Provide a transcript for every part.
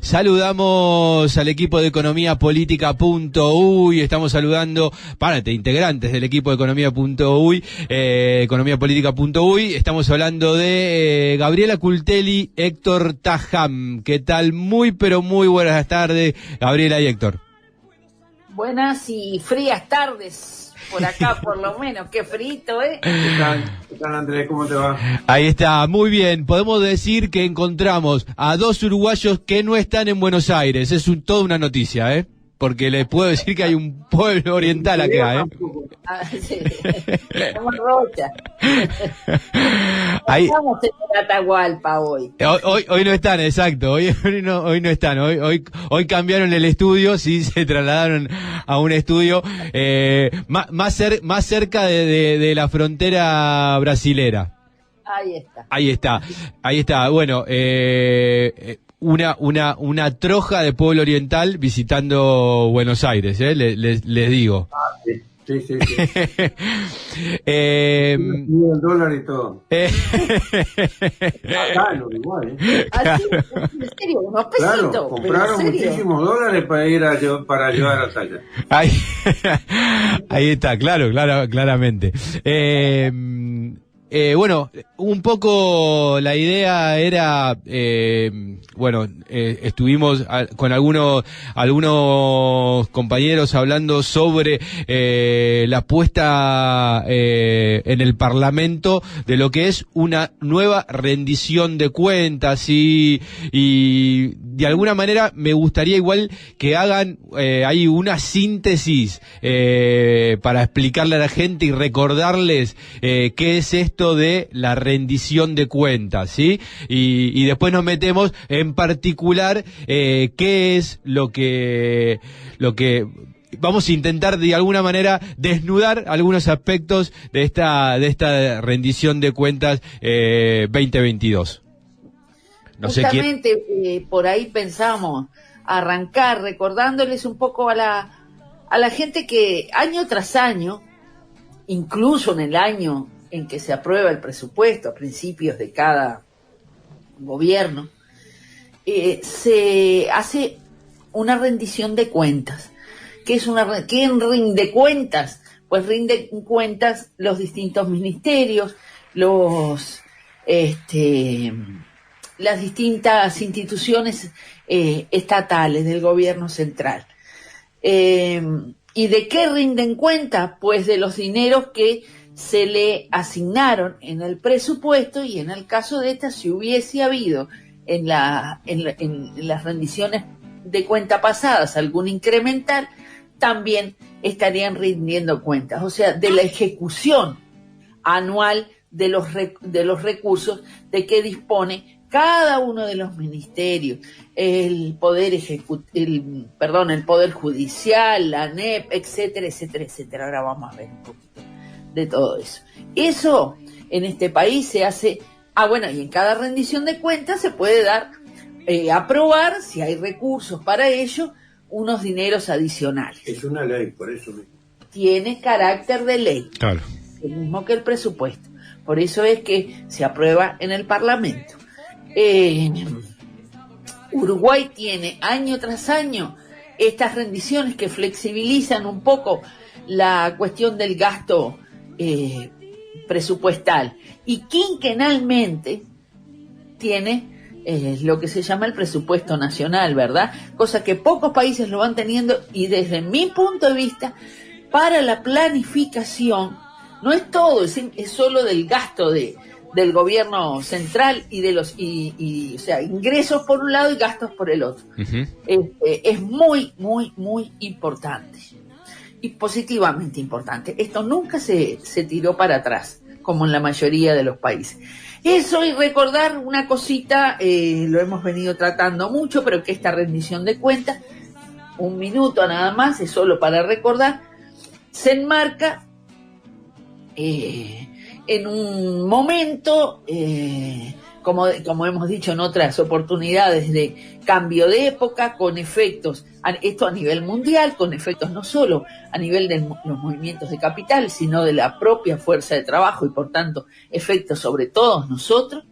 saludamos al equipo de economía-política.uy, estamos saludando integrantes del equipo de economía.uy, economía-política.uy, estamos hablando de Gabriela Cultelli, Héctor Tajam. ¿Qué tal? Muy pero muy buenas tardes, Gabriela y Héctor. Buenas y frías tardes. Por acá, por lo menos, qué frito, ¿eh? ¿Qué tal, Andrés? ¿Cómo te va? Ahí está, muy bien. Podemos decir que encontramos a dos uruguayos que no están en Buenos Aires. Es toda una noticia, ¿eh? Porque les puedo decir que hay un pueblo oriental acá, ¿eh? Ah, sí. Estamos rocha. Ahí... Estamos en Atahualpa hoy. Hoy no están, exacto. Hoy no están. Hoy cambiaron el estudio, sí, se trasladaron a un estudio más cerca de la frontera brasilera. Ahí está. Bueno, una troja de pueblo oriental visitando Buenos Aires, les digo. Ah, sí. El dólar y todo. Acá en Uruguay. Así, en serio, unos pesitos. Claro, compraron muchísimos dólares para llevar hasta allá. Ahí está, claramente. Bueno, un poco la idea era, estuvimos con algunos compañeros hablando sobre la puesta en el Parlamento de lo que es una nueva rendición de cuentas y de alguna manera me gustaría igual que hagan ahí una síntesis para explicarle a la gente y recordarles qué es esto de la rendición de cuentas, ¿sí? Y después nos metemos en particular qué es lo que vamos a intentar de alguna manera desnudar algunos aspectos de esta rendición de cuentas 2022. Justamente por ahí pensamos arrancar recordándoles un poco a la gente que año tras año, incluso en el año en que se aprueba el presupuesto a principios de cada gobierno, se hace una rendición de cuentas. ¿Quién rinde cuentas? Pues rinden cuentas los distintos ministerios, las distintas instituciones estatales del gobierno central. ¿Y de qué rinden cuenta? Pues de los dineros que se le asignaron en el presupuesto, y en el caso de esta, si hubiese habido en las rendiciones de cuenta pasadas algún incremental, también estarían rindiendo cuentas, o sea, de la ejecución anual de los recursos de que dispone cada uno de los ministerios, el Poder Judicial, la ANEP, etcétera. Ahora vamos a ver un poquito de todo eso. Eso en este país se hace, y en cada rendición de cuentas se puede dar, aprobar, si hay recursos para ello, unos dineros adicionales. Es una ley, por eso mismo. Tiene carácter de ley. Claro. El mismo que el presupuesto. Por eso es que se aprueba en el Parlamento. Uruguay tiene año tras año estas rendiciones que flexibilizan un poco la cuestión del gasto presupuestal, y quinquenalmente tiene lo que se llama el presupuesto nacional, ¿verdad? Cosa que pocos países lo van teniendo, y desde mi punto de vista, para la planificación, no es todo, es solo del gasto del gobierno central y de los o sea, ingresos por un lado y gastos por el otro. Uh-huh. Es muy, muy, muy importante. Y positivamente importante. Esto nunca se tiró para atrás, como en la mayoría de los países. Eso, y recordar una cosita, lo hemos venido tratando mucho, pero que esta rendición de cuentas, un minuto nada más, es solo para recordar, se enmarca en un momento, como hemos dicho en otras oportunidades, de cambio de época, con efectos, esto a nivel mundial, con efectos no solo a nivel de los movimientos de capital, sino de la propia fuerza de trabajo, y por tanto efectos sobre todos nosotros,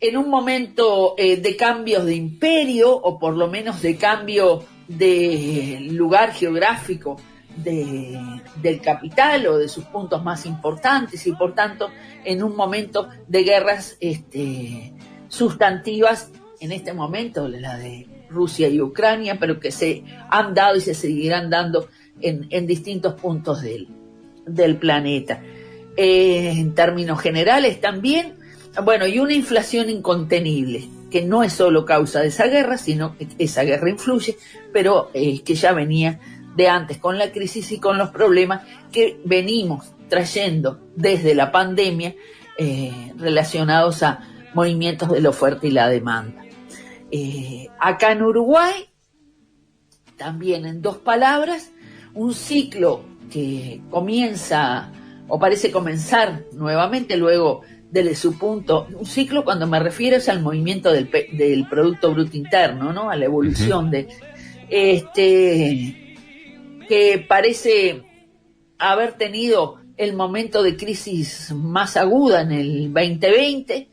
en un momento de cambios de imperio, o por lo menos de cambio de lugar geográfico del capital o de sus puntos más importantes, y por tanto en un momento de guerras sustantivas, en este momento la de Rusia y Ucrania, pero que se han dado y se seguirán dando en distintos puntos del planeta. En términos generales también, bueno, y una inflación incontenible, que no es solo causa de esa guerra, sino que esa guerra influye, pero que ya venía de antes con la crisis y con los problemas que venimos trayendo desde la pandemia relacionados a movimientos de la oferta y la demanda. Acá en Uruguay, también en 2 palabras, un ciclo que comienza o parece comenzar nuevamente luego de su punto, un ciclo cuando me refiero es al movimiento del Producto Bruto Interno, ¿no? A la evolución de que parece haber tenido el momento de crisis más aguda en el 2020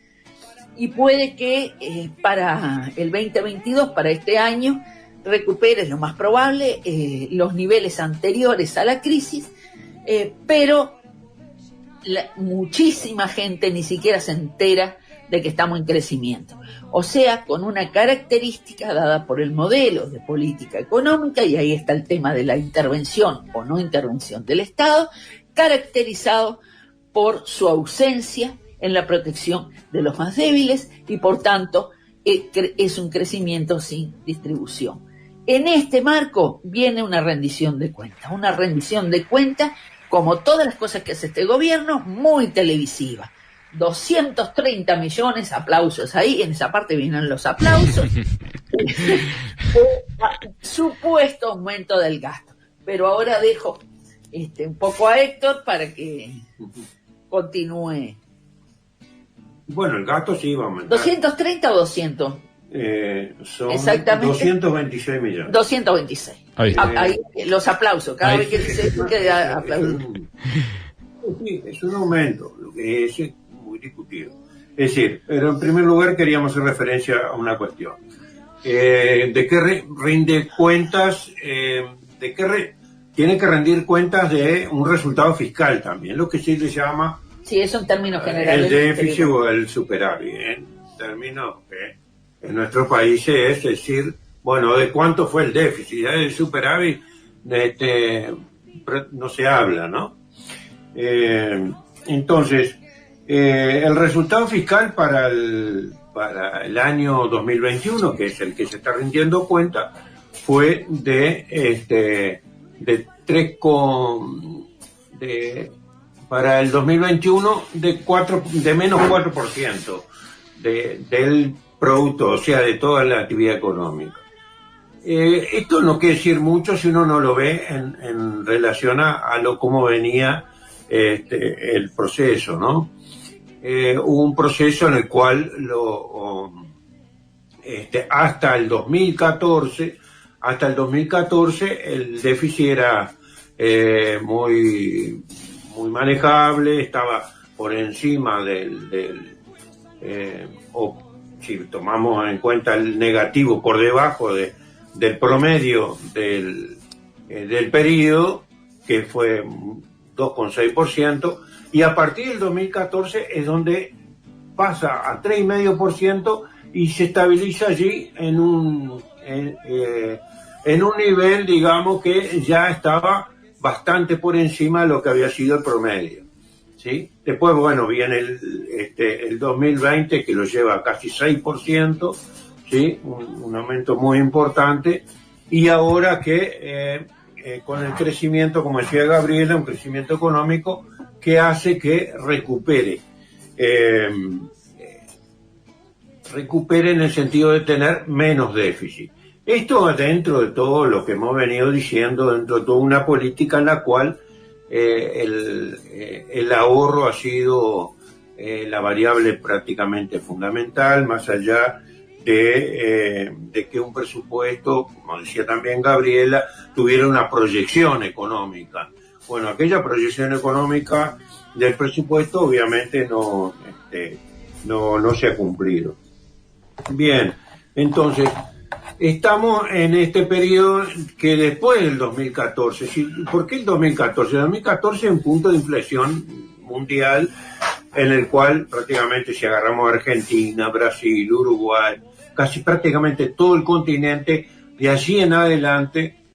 y puede que para el 2022, para este año, recupere, es lo más probable, los niveles anteriores a la crisis, pero muchísima gente ni siquiera se entera de que estamos en crecimiento. O sea, con una característica dada por el modelo de política económica, y ahí está el tema de la intervención o no intervención del Estado, caracterizado por su ausencia en la protección de los más débiles y por tanto es un crecimiento sin distribución. En este marco viene una rendición de cuentas, como todas las cosas que hace este gobierno, muy televisiva. 230 millones, aplausos ahí, en esa parte vienen los aplausos, supuesto aumento del gasto. Pero ahora dejo un poco a Héctor para que continúe. Bueno, el gasto sí va a aumentar. ¿230 o 200? Son exactamente 226 millones. 226. Ahí los aplausos, cada vez que dice que aplausos. Sí, es un aumento, lo que es muy discutido. Es decir, pero en primer lugar queríamos hacer referencia a una cuestión. ¿De qué rinde cuentas? Tiene que rendir cuentas de un resultado fiscal también, lo que sí le llama... Sí, eso en términos generales. El déficit o el superávit, en términos que en nuestros países es decir, bueno, ¿de cuánto fue el déficit? El superávit no se habla, ¿no? Entonces, el resultado fiscal para el año 2021, que es el que se está rindiendo cuenta, fue para el 2021 de menos 4% del producto, o sea, de toda la actividad económica. Esto no quiere decir mucho si uno no lo ve en relación a cómo venía el proceso, ¿no? Hubo un proceso en el cual hasta el 2014 el déficit era muy manejable, estaba por encima o si tomamos en cuenta el negativo, por debajo del promedio del periodo, que fue 2,6%, y a partir del 2014 es donde pasa a 3,5% y se estabiliza allí en un nivel, digamos, que ya estaba bastante por encima de lo que había sido el promedio, ¿sí? Después, bueno, viene el 2020, que lo lleva a casi 6%, ¿sí? Un aumento muy importante, y ahora que con el crecimiento, como decía Gabriela, un crecimiento económico que hace que recupere en el sentido de tener menos déficit. Esto dentro de todo lo que hemos venido diciendo, dentro de toda una política en la cual el ahorro ha sido la variable prácticamente fundamental, más allá de que un presupuesto, como decía también Gabriela, tuviera una proyección económica. Bueno, aquella proyección económica del presupuesto obviamente no no se ha cumplido. Bien, entonces, estamos en este periodo que después del 2014, ¿por qué el 2014? El 2014 es un punto de inflexión mundial en el cual prácticamente, si agarramos Argentina, Brasil, Uruguay, casi prácticamente todo el continente, de allí en adelante